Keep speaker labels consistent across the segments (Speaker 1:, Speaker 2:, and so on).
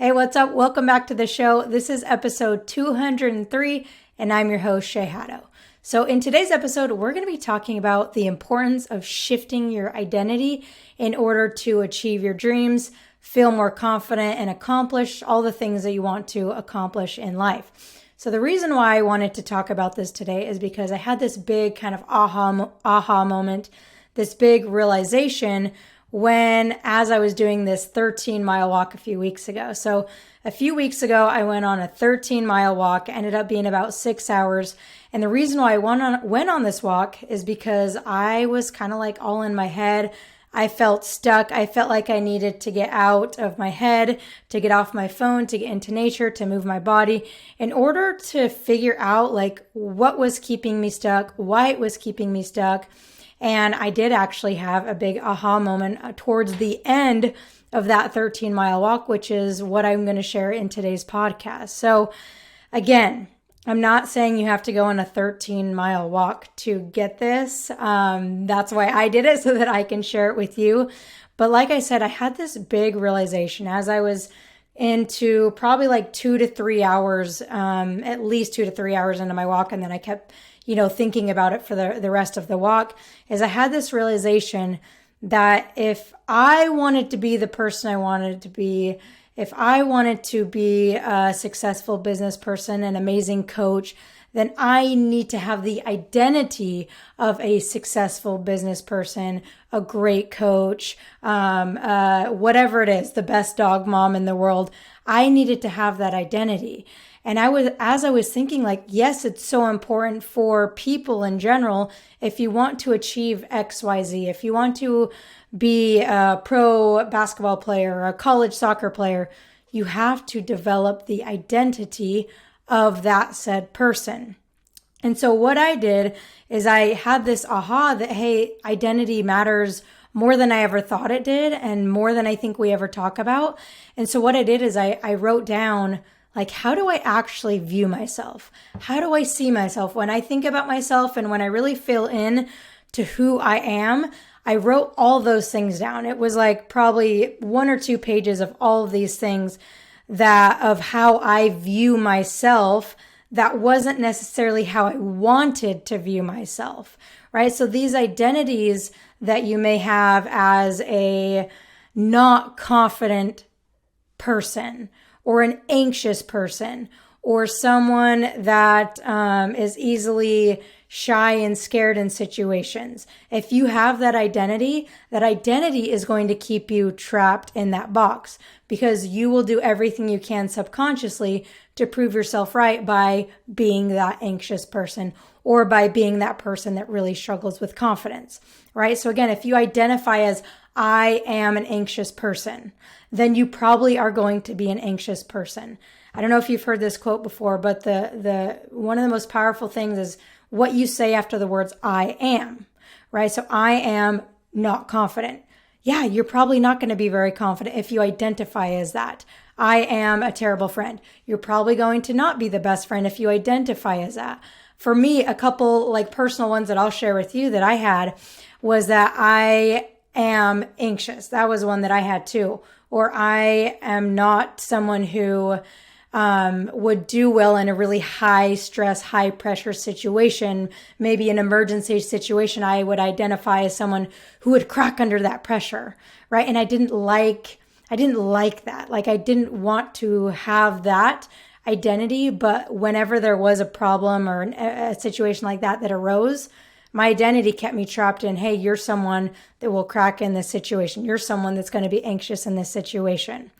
Speaker 1: Hey, what's up? Welcome back to the show. This is episode 203, and I'm your host, Shay Haddo. So in today's episode, we're going to be talking about the importance of shifting your identity in order to achieve your dreams, feel more confident, and accomplish all the things that you want to accomplish in life. So the reason why I wanted to talk about this today is because I had this big kind of aha moment, this big realization as I was doing this 13-mile walk a few weeks ago. So a few weeks ago, I went on a 13-mile walk, ended up being about 6 hours. And the reason why I went on this walk is because I was kind of like all in my head. I felt stuck. I felt like I needed to get out of my head, to get off my phone, to get into nature, to move my body in order to figure out like what was keeping me stuck, why it was keeping me stuck. And I did actually have a big aha moment towards the end of that 13-mile walk, which is what I'm going to share in today's podcast. So again, I'm not saying you have to go on a 13-mile walk to get this. That's why I did it, so that I can share it with you. But like I said, I had this big realization as I was into probably like 2 to 3 hours, at least 2 to 3 hours into my walk. And then I kept thinking about it for the rest of the walk, is I had this realization that if I wanted to be the person I wanted to be, if I wanted to be a successful business person, an amazing coach, then I need to have the identity of a successful business person, a great coach, whatever it is, the best dog mom in the world. I needed to have that identity. And as I was thinking, like, yes, it's so important for people in general. If you want to achieve XYZ, if you want to be a pro basketball player or a college soccer player, you have to develop the identity of that said person. And so what I did is I had this aha that, hey, identity matters more than I ever thought it did and more than I think we ever talk about. And so what I did is I wrote down, like, how do I actually view myself? How do I see myself? When I think about myself and when I really feel in to who I am, I wrote all those things down. It was like probably 1 or 2 pages of all of these things of how I view myself. That wasn't necessarily how I wanted to view myself, right? So these identities that you may have as a not confident person, or an anxious person, or someone that is easily shy and scared in situations. If you have that identity is going to keep you trapped in that box, because you will do everything you can subconsciously to prove yourself right by being that anxious person, or by being that person that really struggles with confidence, right? So again, if you identify as I am an anxious person, then you probably are going to be an anxious person. I don't know if you've heard this quote before, but the one of the most powerful things is what you say after the words I am, right? So I am not confident. Yeah, you're probably not going to be very confident if you identify as that. I am a terrible friend. You're probably going to not be the best friend if you identify as that. For me, a couple like personal ones that I'll share with you that I had was that I am anxious. That was one that I had too. Or I am not someone who would do well in a really high stress, high pressure situation, maybe an emergency situation. I would identify as someone who would crack under that pressure, right? And I didn't like that. Like, I didn't want to have that identity, but whenever there was a problem or a situation like that arose, my identity kept me trapped in, hey, you're someone that will crack in this situation. You're someone that's going to be anxious in this situation,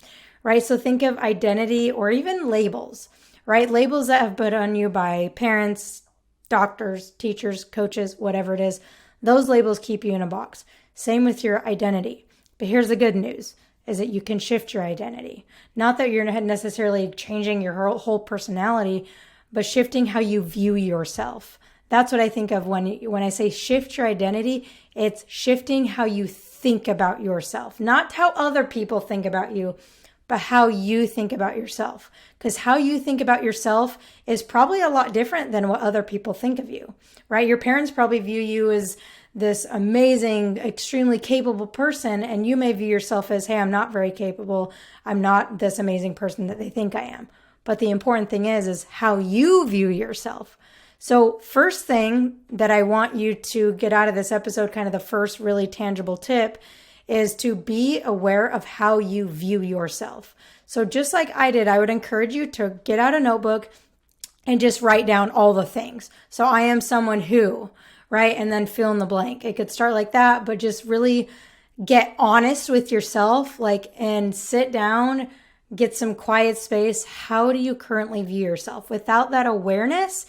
Speaker 1: right? So think of identity, or even labels, right? Labels that have put on you by parents, doctors, teachers, coaches, whatever it is. Those labels keep you in a box. Same with your identity. But here's the good news, is that you can shift your identity. Not that you're not necessarily changing your whole personality, but shifting how you view yourself. That's what I think of when I say shift your identity. It's shifting how you think about yourself, not how other people think about you, but how you think about yourself. Because how you think about yourself is probably a lot different than what other people think of you, right? Your parents probably view you as this amazing, extremely capable person, and you may view yourself as, hey, I'm not very capable. I'm not this amazing person that they think I am. But the important thing is how you view yourself. So first thing that I want you to get out of this episode, kind of the first really tangible tip, is to be aware of how you view yourself. So just like I did, I would encourage you to get out a notebook and just write down all the things. So I am someone who, right? And then fill in the blank. It could start like that, but just really get honest with yourself, and sit down, get some quiet space. How do you currently view yourself? Without that awareness,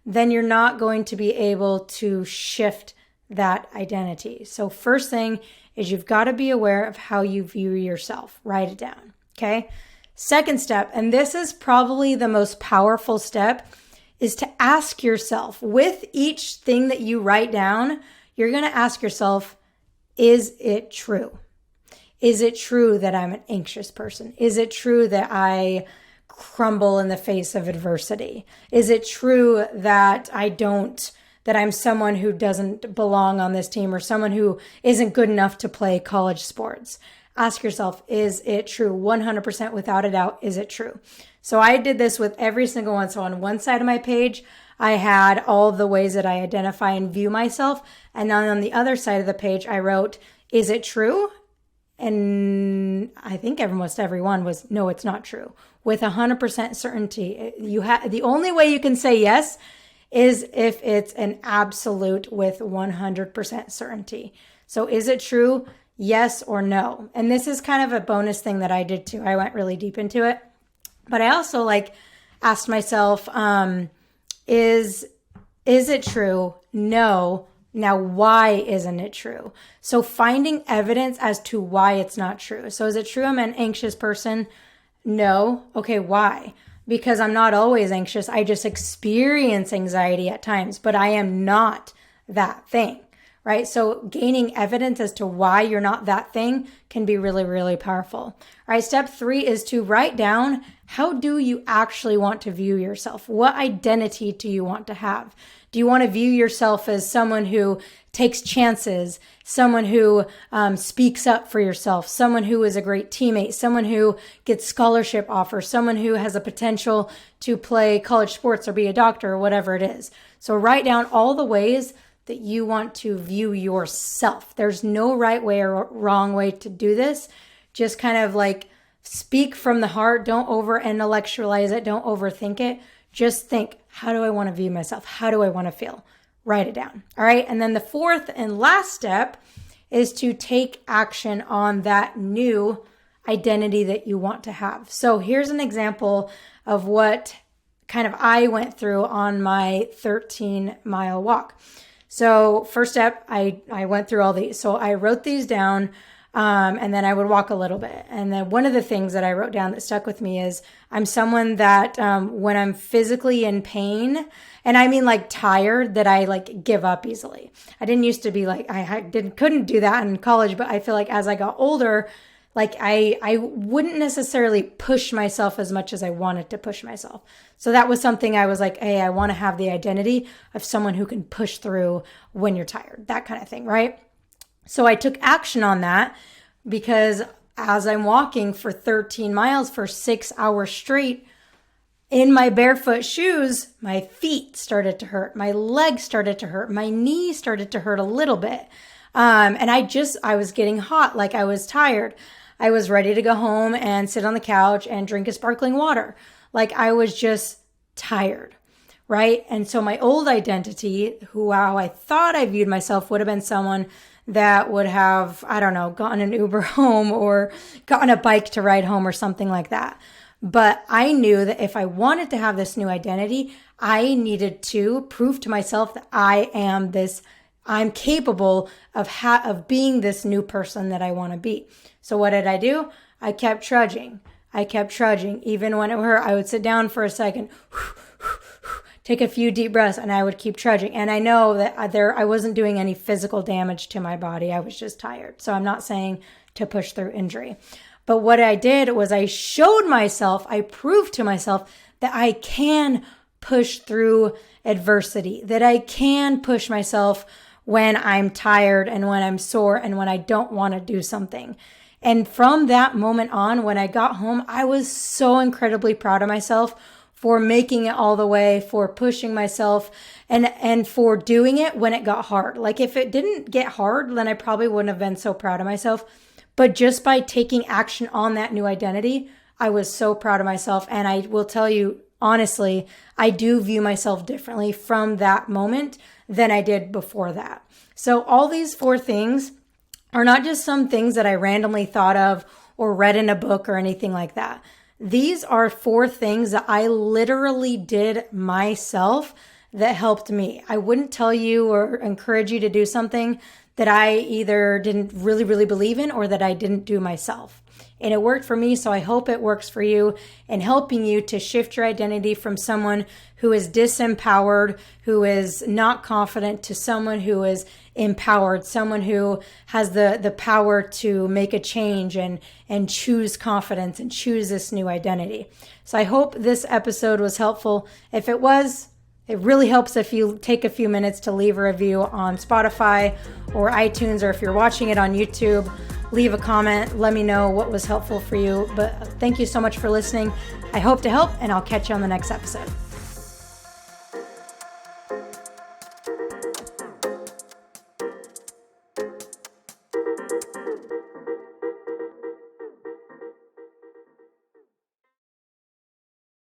Speaker 1: then you're not going to be able to shift that identity. So first thing is you've got to be aware of how you view yourself. Write it down, okay? Second step, and this is probably the most powerful step, is to ask yourself, with each thing that you write down, you're going to ask yourself, is it true? Is it true that I'm an anxious person? Is it true that I crumble in the face of adversity? Is it true that I'm someone who doesn't belong on this team, or someone who isn't good enough to play college sports? Ask yourself, is it true? 100% without a doubt, is it true? So I did this with every single one. So on one side of my page, I had all the ways that I identify and view myself. And then on the other side of the page, I wrote, is it true? And I think almost everyone was, no, it's not true. With 100% certainty, the only way you can say yes is if it's an absolute with 100% certainty. So is it true? Yes or no? And this is kind of a bonus thing that I did too. I went really deep into it. But I also asked myself, is it true? No. Now, why isn't it true? So finding evidence as to why it's not true. So is it true I'm an anxious person? No. Okay, why? Because I'm not always anxious. I just experience anxiety at times, but I am not that thing, right? So gaining evidence as to why you're not that thing can be really, really powerful. All right, step 3 is to write down, how do you actually want to view yourself? What identity do you want to have? Do you want to view yourself as someone who takes chances, someone who speaks up for yourself, someone who is a great teammate, someone who gets scholarship offers, someone who has a potential to play college sports or be a doctor or whatever it is? So write down all the ways that you want to view yourself. There's no right way or wrong way to do this. Just kind of speak from the heart. Don't over intellectualize it. Don't overthink it. Just think, how do I want to view myself? How do I want to feel? Write it down. All right. And then the fourth and last step is to take action on that new identity that you want to have. So here's an example of what kind of I went through on my 13-mile walk. So first step, I went through all these. So I wrote these down, and then I would walk a little bit. And then one of the things that I wrote down that stuck with me is I'm someone that when I'm physically in pain, and I mean tired, that I give up easily. I didn't used to be couldn't do that in college, but I feel like as I got older, I wouldn't necessarily push myself as much as I wanted to push myself. So that was something I was hey, I want to have the identity of someone who can push through when you're tired, that kind of thing, right? So I took action on that, because as I'm walking for 13 miles for 6 hours straight in my barefoot shoes, my feet started to hurt. My legs started to hurt. My knees started to hurt a little bit. And I was getting hot, I was tired. I was ready to go home and sit on the couch and drink a sparkling water. I was just tired, right? And so my old identity, how I thought I viewed myself, would have been someone that would have, I don't know, gotten an Uber home or gotten a bike to ride home or something like that. But I knew that if I wanted to have this new identity, I needed to prove to myself that I'm capable of being this new person that I want to be. So what did I do? I kept trudging. Even when it hurt, I would sit down for a second, take a few deep breaths, and I would keep trudging. And I know that I wasn't doing any physical damage to my body. I was just tired. So I'm not saying to push through injury. But what I did was I proved to myself that I can push through adversity, that I can push myself when I'm tired and when I'm sore and when I don't want to do something. And from that moment on, when I got home, I was so incredibly proud of myself for making it all the way, for pushing myself, and for doing it when it got hard. Like if it didn't get hard, then I probably wouldn't have been so proud of myself. But just by taking action on that new identity, I was so proud of myself. And I will tell you, honestly, I do view myself differently from that moment than I did before that. So all these 4 things are not just some things that I randomly thought of or read in a book or anything like that. These are 4 things that I literally did myself that helped me. I wouldn't tell you or encourage you to do something that I either didn't really believe in or that I didn't do myself. And it worked for me, so I hope it works for you in helping you to shift your identity from someone who is disempowered, who is not confident, to someone who is empowered, someone who has the power to make a change and choose confidence and choose this new identity. So I hope this episode was helpful. If it was, it really helps if you take a few minutes to leave a review on Spotify or iTunes, or if you're watching it on YouTube, leave a comment. Let me know what was helpful for you. But thank you so much for listening. I hope to help, and I'll catch you on the next episode.